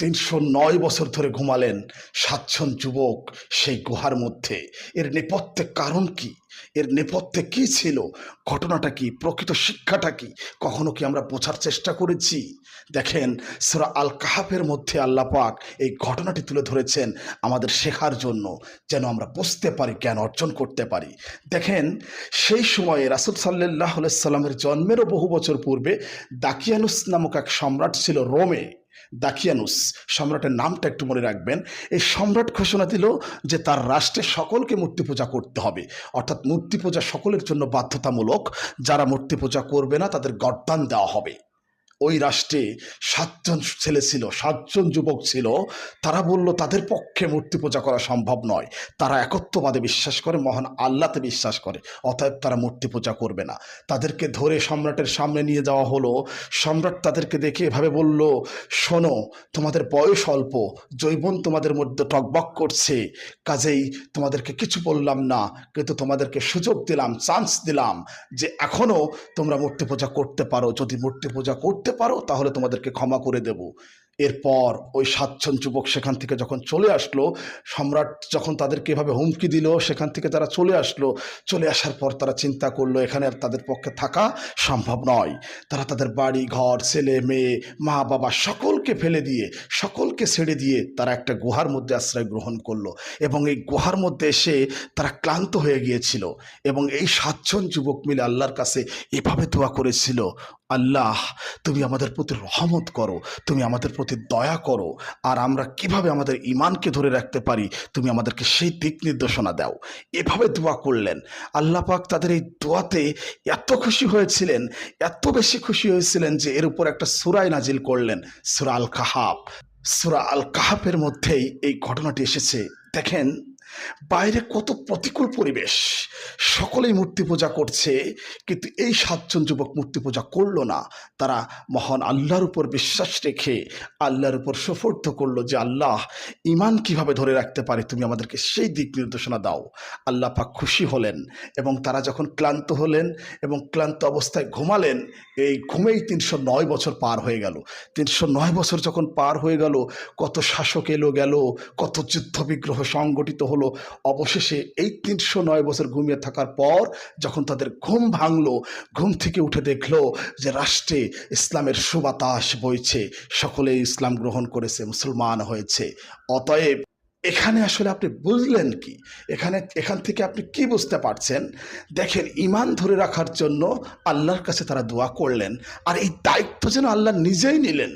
309 বছর ধরে ঘুমালেন 7জন যুবক সেই গুহার মধ্যে। এর নেপথ্যে কারণ কি? এর নেপথ্যে কি ছিল? ঘটনাটা কি? প্রকৃত শিক্ষাটা কি? কখনো কি আমরা বোঝার চেষ্টা করেছি? দেখেন, সূরা আল কাহাফের মধ্যে আল্লাহ পাক এই ঘটনাটি তুলে ধরেছেন আমাদের শেখার জন্য, যেন আমরা বুঝতে পারি, জ্ঞান অর্জন করতে পারি। দেখেন, সেই সময়ে রাসূল সাল্লাল্লাহু আলাইহি সাল্লামের জন্মেরও বহু বছর পূর্বে দাকিয়ানুস নামক এক সম্রাট ছিল রোমে। দাকিয়ানুস সম্রাটের নামটা একটু মনে রাখবেন। এই সম্রাট ঘোষণা দিল যে তার রাষ্ট্রে সকলকে মূর্তি পূজা করতে হবে, অর্থাৎ মূর্তি পূজা সকলের জন্য বাধ্যতামূলক। যারা মূর্তি পূজা করবে না তাদের গর্দান দেওয়া হবে। ওই রাষ্ট্রে 7জন ছেলে ছিল, 7জন যুবক ছিল। তারা বলল তাদের পক্ষে মূর্তি পূজা করা সম্ভব নয়। তারা একত্ববাদে বিশ্বাস করে, মহান আল্লাহতে বিশ্বাস করে, অতএব তারা মূর্তি পূজা করবে না। তাদেরকে ধরে সম্রাটের সামনে নিয়ে যাওয়া হলো। সম্রাট তাদেরকে দেখে এভাবে বলল, শোনো, তোমাদের বয়স অল্প, যৌবন তোমাদের মধ্যে টকবক করছে, কাজেই তোমাদেরকে কিছু বললাম না, কিন্তু তোমাদেরকে সুযোগ দিলাম, চান্স দিলাম যে এখনো তোমরা মূর্তি পূজা করতে পারো। যদি মূর্তি পূজা করতে পারো তাহলে তোমাদেরকে ক্ষমা করে দেব। এরপর ওই 7জন যুবক সেখান থেকে যখন চলে আসলো, সম্রাট যখন তাদেরকে এভাবে হুমকি দিল, সেখান থেকে তারা চলে আসলো। চলে আসার পর তারা চিন্তা করলো এখানে আর তাদের পক্ষে থাকা সম্ভব নয়। তারা তাদের বাড়ি ঘর, ছেলে মেয়ে, মা বাবা সকলকে ফেলে দিয়ে, সকলকে ছেড়ে দিয়ে তারা একটা গুহার মধ্যে আশ্রয় গ্রহণ করলো। এবং এই গুহার মধ্যে এসে তারা ক্লান্ত হয়ে গিয়েছিল। এবং এই 7জন যুবক মিলে আল্লাহর কাছে এভাবে দোয়া করেছিল, আল্লাহ, তুমি আমাদের প্রতি রহমত করো, তুমি আমাদের প্রতি দয়া করো, আর আমরা কিভাবে আমাদের ঈমানকে ধরে রাখতে পারি তুমি আমাদেরকে সেই দিক নির্দেশনা দাও। এভাবে দোয়া করলেন। আল্লাহ পাক তাদের এই দোয়াতে এত খুশি হয়েছিলেন, এত বেশি খুশি হয়েছিলেন যে এর উপর একটা সূরা নাজিল করলেন, সূরা আল কাহাফ। সূরা আল কাহাফের মধ্যেই এই ঘটনাটি এসেছে। দেখেন, বাইরে কত প্রতিকূল পরিবেশ, সকলেই মূর্তি পূজা করছে, কিন্তু এই 7জন যুবক মূর্তি পূজা করলো না। তারা মহান আল্লাহর উপর বিশ্বাস রেখে আল্লাহর উপর সুফর্দ করলো যে আল্লাহ, ঈমান কিভাবে ধরে রাখতে পারি তুমি আমাদেরকে সেই দিক নির্দেশনা দাও। আল্লাহ পাক খুশি হলেন এবং তারা যখন ক্লান্ত হলেন এবং ক্লান্ত অবস্থায় ঘুমালেন, এই ঘুমেই 309 বছর পার হয়ে গেল। 309 বছর যখন পার হয়ে গেল, কত শাসক এলো গেল, কত যুদ্ধ বিগ্রহ সংগঠিত হলো। অবশেষে এই 309 বছর ঘুমিয়ে থাকার পর যখন তাদের ঘুম ভাঙলো, ঘুম থেকে উঠে দেখলো যে রাষ্ট্রে ইসলামের সুবাতাস বইছে, সকলে ইসলাম গ্রহণ করেছে, মুসলমান হয়েছে। অতএব এখানে আসলে আপনি বুঝলেন কি? এখান থেকে আপনি কি বুঝতে পারছেন? দেখেন, ঈমান ধরে রাখার জন্য আল্লাহর কাছে তারা দোয়া করলেন, আর এই দায়িত্ব যেন আল্লাহ নিজেই নিলেন।